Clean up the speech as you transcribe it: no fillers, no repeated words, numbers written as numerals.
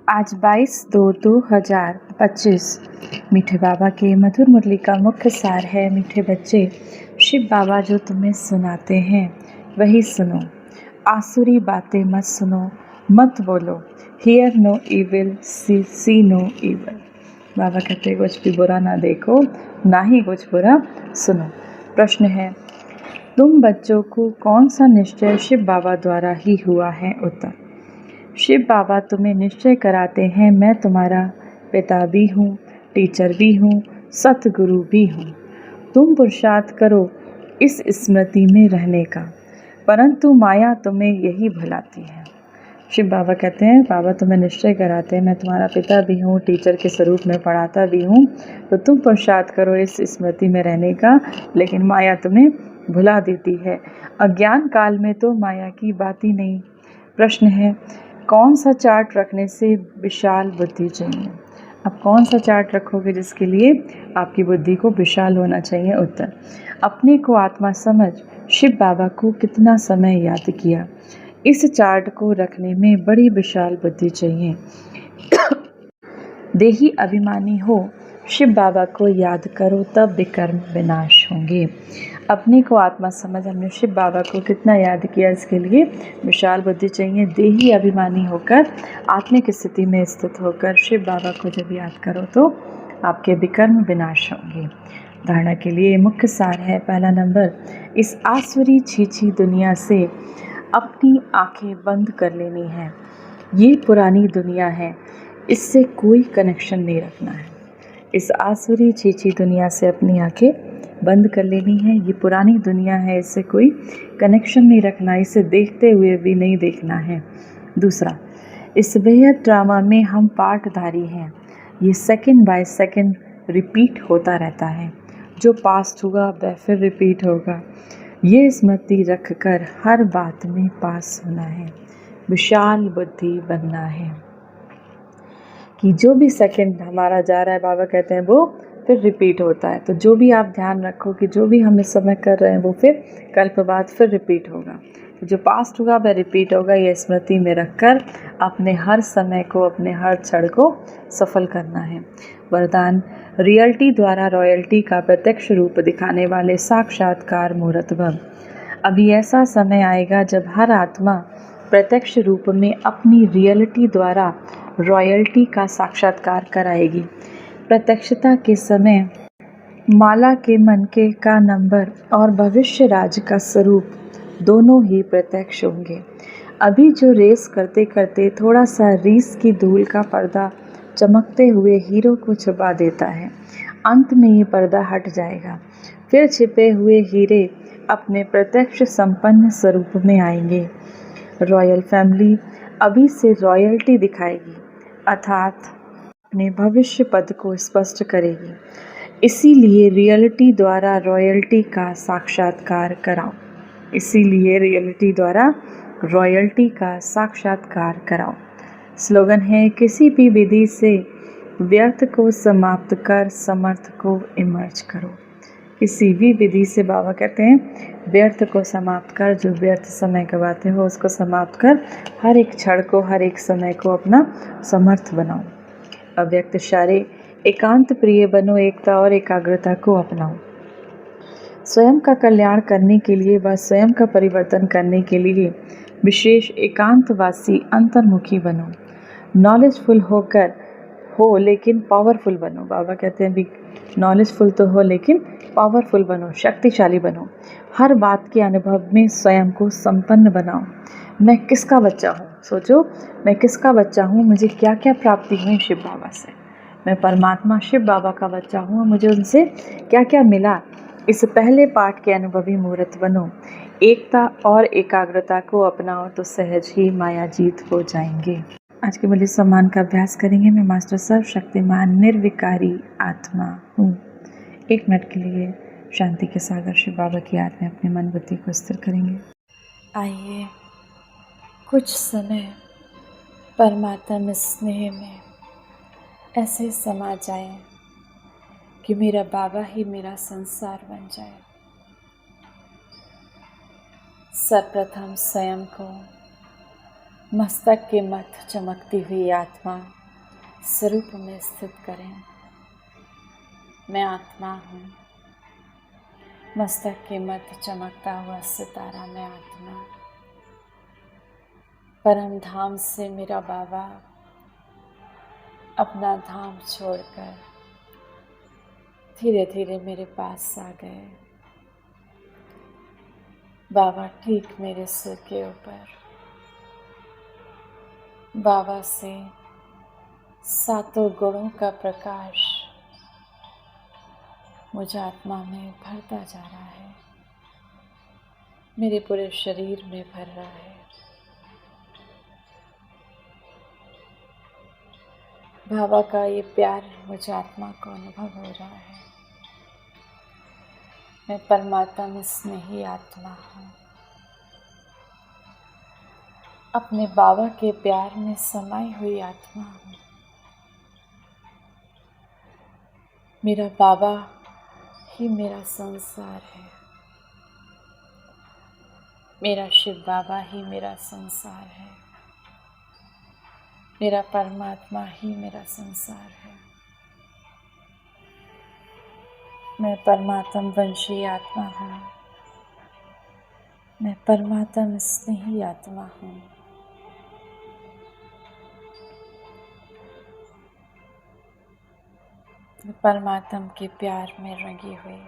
आज 22/2/2025 मीठे बाबा के मधुर मुरली का मुख्य सार है। मीठे बच्चे, शिव बाबा जो तुम्हें सुनाते हैं वही सुनो। आसुरी बातें मत सुनो, मत बोलो। Hear no evil, see no evil. बाबा कहते कुछ भी बुरा ना देखो, ना ही कुछ बुरा सुनो। प्रश्न है, तुम बच्चों को कौन सा निश्चय शिव बाबा द्वारा ही हुआ है? उत्तर, शिव बाबा तुम्हें निश्चय कराते हैं, मैं तुम्हारा पिता भी हूँ, टीचर भी हूँ, सतगुरु भी हूँ। तुम पुरुषार्थ करो इस स्मृति में रहने का, परंतु माया तुम्हें यही भुलाती है। शिव बाबा कहते हैं, बाबा तुम्हें निश्चय कराते हैं, मैं तुम्हारा पिता भी हूँ, टीचर के स्वरूप में पढ़ाता भी हूँ, तो तुम पुरुषार्थ करो इस स्मृति में रहने का, लेकिन माया तुम्हें भुला देती है। अज्ञान काल में तो माया की बात ही नहीं। प्रश्न है, कौन सा चार्ट रखने से विशाल बुद्धि चाहिए? अब कौन सा चार्ट रखोगे जिसके लिए आपकी बुद्धि को विशाल होना चाहिए? उत्तर, अपने को आत्मा समझ शिव बाबा को कितना समय याद किया, इस चार्ट को रखने में बड़ी विशाल बुद्धि चाहिए। देही अभिमानी हो, शिव बाबा को याद करो, तब विकर्म विनाश होंगे। अपने को आत्मा समझ हमने शिव बाबा को कितना याद किया, इसके लिए विशाल बुद्धि चाहिए। देही अभिमानी होकर आत्मिक स्थिति में स्थित होकर शिव बाबा को जब याद करो तो आपके विकर्म विनाश होंगे। धारणा के लिए मुख्य सार है, पहला नंबर, इस आसुरी छीछी दुनिया से अपनी आंखें बंद कर लेनी है। ये पुरानी दुनिया है, इससे कोई कनेक्शन नहीं रखना है। इस आसुरी छीछी दुनिया से अपनी आंखें बंद कर लेनी है। ये पुरानी दुनिया है, इससे कोई कनेक्शन नहीं रखना, इसे देखते हुए भी नहीं देखना है। दूसरा, इस बेहद ड्रामा में हम पार्टधारी हैं। ये सेकंड बाय सेकंड रिपीट होता रहता है। जो पास्ट हुआ वह फिर रिपीट होगा। ये स्मृति रखकर हर बात में पास होना है, विशाल बुद्धि बनना है कि जो भी सेकंड हमारा जा रहा है, बाबा कहते हैं वो फिर रिपीट होता है। तो जो भी आप ध्यान रखो कि जो भी हम इस समय कर रहे हैं वो फिर कल्प बाद फिर रिपीट होगा। तो जो पास्ट होगा वह रिपीट होगा। यह स्मृति में रखकर अपने हर समय को, अपने हर क्षण को सफल करना है। वरदान, रियलिटी द्वारा रॉयल्टी का प्रत्यक्ष रूप दिखाने वाले साक्षात्कार मूर्त भव। अभी ऐसा समय आएगा जब हर आत्मा प्रत्यक्ष रूप में अपनी रियलिटी द्वारा रॉयल्टी का साक्षात्कार कराएगी। प्रत्यक्षता के समय माला के मनके का नंबर और भविष्य राज का स्वरूप दोनों ही प्रत्यक्ष होंगे। अभी जो रेस करते करते थोड़ा सा रीस की धूल का पर्दा चमकते हुए हीरो को छुपा देता है, अंत में ये पर्दा हट जाएगा। फिर छिपे हुए हीरे अपने प्रत्यक्ष संपन्न स्वरूप में आएंगे। रॉयल फैमिली अभी से रॉयल्टी दिखाएगी, अर्थात अपने भविष्य पद को स्पष्ट करेगी। इसीलिए रियलिटी द्वारा रॉयल्टी का साक्षात्कार कराओ। इसीलिए रियलिटी द्वारा रॉयल्टी का साक्षात्कार कराओ। स्लोगन है, किसी भी विधि से व्यर्थ को समाप्त कर समर्थ को इमर्ज करो। किसी भी विधि से, बाबा कहते हैं, व्यर्थ को समाप्त कर, जो व्यर्थ समय गवाते हो उसको समाप्त कर, हर एक क्षण को, हर एक समय को अपना समर्थ बनाओ। अव्यक्त शारे एकांत प्रिय बनो, एकता और एकाग्रता को अपनाओ। स्वयं का कल्याण करने के लिए व स्वयं का परिवर्तन करने के लिए विशेष एकांतवासी अंतर्मुखी बनो। नॉलेजफुल होकर हो लेकिन पावरफुल बनो। बाबा कहते हैं भी नॉलेजफुल तो हो लेकिन पावरफुल बनो, शक्तिशाली बनो। हर बात के अनुभव में स्वयं को संपन्न बनाओ। मैं किसका बच्चा हूँ? सोचो, मैं किसका बच्चा हूँ, मुझे क्या क्या प्राप्ति हुई शिव बाबा से। मैं परमात्मा शिव बाबा का बच्चा हूँ, मुझे उनसे क्या क्या मिला। इस पहले पाठ के अनुभवी मूर्त बनो। एकता और एकाग्रता को अपनाओ तो सहज ही माया जीत हो जाएंगे। आज के मूल्य सम्मान का अभ्यास करेंगे। मैं मास्टर सर्वशक्तिमान निर्विकारी आत्मा हूँ। 1 मिनट के लिए शांति के सागर शिव बाबा की याद में अपने मन बुद्धि को स्थिर करेंगे। आइए कुछ समय परमात्मा स्नेह में ऐसे समा जाए कि मेरा बाबा ही मेरा संसार बन जाए। सर्वप्रथम स्वयं को मस्तक के मध्य चमकती हुई आत्मा स्वरूप में स्थित करें। मैं आत्मा हूँ, मस्तक के मध्य चमकता हुआ सितारा मैं आत्मा। परम धाम से मेरा बाबा अपना धाम छोड़कर धीरे धीरे मेरे पास आ गए। बाबा ठीक मेरे सिर के ऊपर, बाबा से सातों गुणों का प्रकाश मुझ आत्मा में भरता जा रहा है, मेरे पूरे शरीर में भर रहा है। बाबा का ये प्यार मुझ आत्मा को अनुभव हो रहा है। मैं परमात्मा स्नेही आत्मा हूँ, अपने बाबा के प्यार में समाई हुई आत्मा हूँ। मेरा बाबा ही मेरा संसार है, मेरा शिव बाबा ही मेरा संसार है, मेरा परमात्मा ही मेरा संसार है। मैं परमात्म वंशी आत्मा हूँ, मैं परमात्म स्नेही आत्मा हूँ। मैं परमात्म के प्यार में रंगी हुई